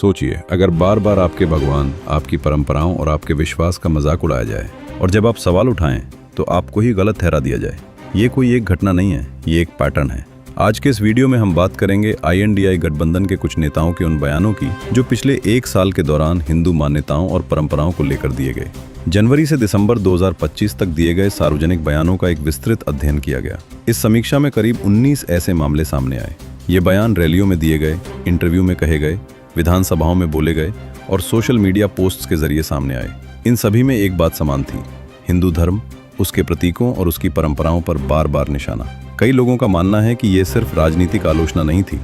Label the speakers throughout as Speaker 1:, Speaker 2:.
Speaker 1: सोचिए, अगर बार बार आपके भगवान, आपकी परंपराओं और आपके विश्वास का मजाक उड़ाया जाए और जब आप सवाल उठाएं तो आपको ही गलत ठहरा दिया जाए। ये कोई एक घटना नहीं है, ये एक पैटर्न है। आज के इस वीडियो में हम बात करेंगे INDI गठबंधन के कुछ नेताओं के उन बयानों की जो पिछले एक साल के दौरान हिंदू मान्यताओं और परंपराओं को लेकर दिए गए। जनवरी से दिसंबर 2025 तक दिए गए सार्वजनिक बयानों का एक विस्तृत अध्ययन किया गया। इस समीक्षा में करीब 19 ऐसे मामले सामने आए। ये बयान रैलियों में दिए गए, इंटरव्यू में कहे गए, विधानसभाओं में बोले गए और सोशल मीडिया पोस्ट्स के जरिए सामने आए। इन सभी में एक बात समान थी, हिंदू धर्म, उसके प्रतीकों और उसकी परंपराओं पर बार बार निशाना। कई लोगों का मानना है कि ये सिर्फ राजनीतिक आलोचना नहीं थी,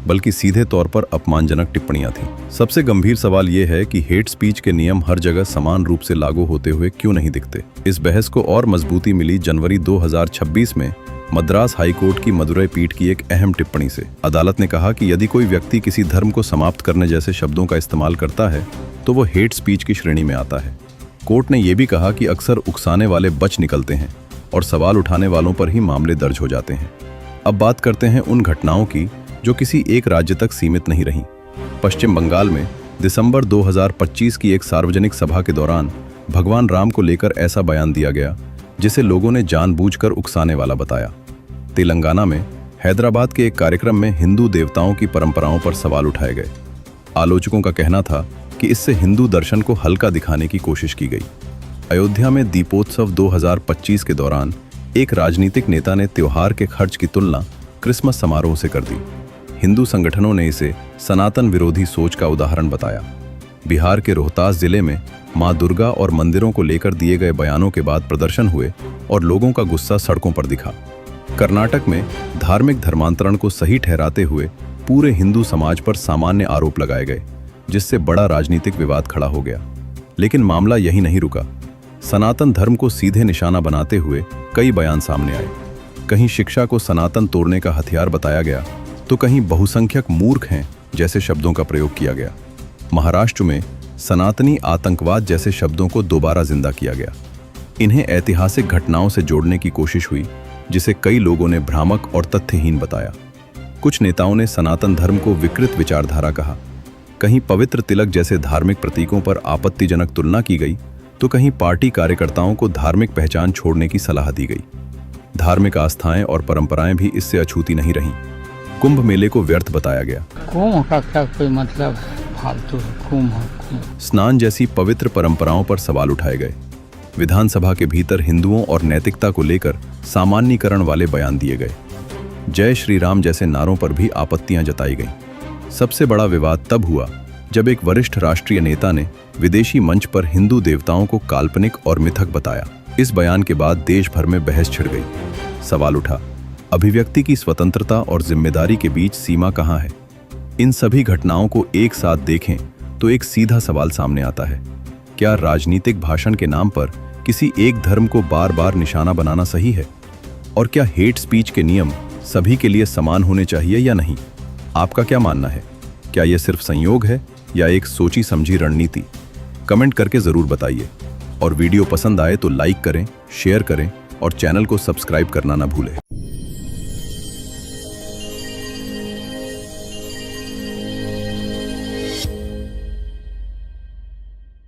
Speaker 1: बल्कि सीधे तौर पर अपमानजनक टिप्पणियां थीं। सबसे गंभीर सवाल ये है कि हेट स्पीच के नियम हर जगह समान रूप से लागू होते हुए क्यों नहीं दिखते। इस बहस को और मजबूती मिली जनवरी 2026 में मद्रास हाईकोर्ट की मदुरै पीठ की एक अहम टिप्पणी से। अदालत ने कहा कि यदि कोई व्यक्ति किसी धर्म को समाप्त करने जैसे शब्दों का इस्तेमाल करता है तो वो हेट स्पीच की श्रेणी में आता है। कोर्ट ने यह भी कहा कि अक्सर उकसाने वाले बच निकलते हैं और सवाल उठाने वालों पर ही मामले दर्ज हो जाते हैं। अब बात करते हैं उन घटनाओं की जो किसी एक राज्य तक सीमित नहीं रहीं। पश्चिम बंगाल में दिसंबर 2025 की एक सार्वजनिक सभा के दौरान भगवान राम को लेकर ऐसा बयान दिया गया जिसे लोगों ने जानबूझकर उकसाने वाला बताया। तेलंगाना में हैदराबाद के एक कार्यक्रम में हिंदू देवताओं की परंपराओं पर सवाल उठाए गए। आलोचकों का कहना था कि इससे हिंदू दर्शन को हल्का दिखाने की कोशिश की गई। अयोध्या में दीपोत्सव 2025 के दौरान एक राजनीतिक नेता ने त्योहार के खर्च की तुलना क्रिसमस समारोह से कर दी। हिंदू संगठनों ने इसे सनातन विरोधी सोच का उदाहरण बताया। बिहार के रोहतास जिले में मां दुर्गा और मंदिरों को लेकर दिए गए बयानों के बाद प्रदर्शन हुए और लोगों का गुस्सा सड़कों पर दिखा। कर्नाटक में धार्मिक धर्मांतरण को सही ठहराते हुए पूरे हिंदू समाज पर सामान्य आरोप लगाए गए, जिससे बड़ा राजनीतिक विवाद खड़ा हो गया। लेकिन मामला यही नहीं रुका। सनातन धर्म को सीधे निशाना बनाते हुए कई बयान सामने आए। कहीं शिक्षा को सनातन तोड़ने का हथियार बताया गया तो कहीं बहुसंख्यक मूर्ख हैं जैसे शब्दों का प्रयोग किया गया। महाराष्ट्र में सनातनी आतंकवाद जैसे शब्दों को दोबारा जिंदा किया गया। इन्हें ऐतिहासिक घटनाओं से जोड़ने की कोशिश हुई, जिसे कई लोगों ने भ्रामक और तथ्यहीन बताया। कुछ नेताओं ने सनातन धर्म को विकृत विचारधारा कहा। कहीं पवित्र तिलक जैसे धार्मिक प्रतीकों पर आपत्तिजनक तुलना की गई तो कहीं पार्टी कार्यकर्ताओं को धार्मिक पहचान छोड़ने की सलाह दी गई। धार्मिक आस्थाएं और परंपराएं भी इससे अछूती नहीं रहीं। कुंभ मेले को व्यर्थ बताया गया।
Speaker 2: कुंभ का क्या कोई मतलब है, फालतू कुंभ।
Speaker 1: स्नान जैसी पवित्र परंपराओं पर सवाल उठाए गए। विधानसभा के भीतर हिंदुओं और नैतिकता को लेकर सामान्यीकरण वाले बयान दिए गए। जय श्री राम जैसे नारों पर भी आपत्तियां जताई गईं। सबसे बड़ा विवाद तब हुआ जब एक वरिष्ठ राष्ट्रीय नेता ने विदेशी मंच पर हिंदू देवताओं को काल्पनिक और मिथक बताया। इस बयान के बाद देश भर में बहस छिड़ गई। सवाल उठा, अभिव्यक्ति की स्वतंत्रता और जिम्मेदारी के बीच सीमा कहां है? इन सभी घटनाओं को एक साथ देखें तो एक सीधा सवाल सामने आता है, क्या राजनीतिक भाषण के नाम पर किसी एक धर्म को बार बार निशाना बनाना सही है? और क्या हेट स्पीच के नियम सभी के लिए समान होने चाहिए या नहीं? आपका क्या मानना है? क्या यह सिर्फ संयोग है या एक सोची समझी रणनीति? कमेंट करके जरूर बताइए और वीडियो पसंद आए तो लाइक करें, शेयर करें और चैनल को सब्सक्राइब करना ना भूलें।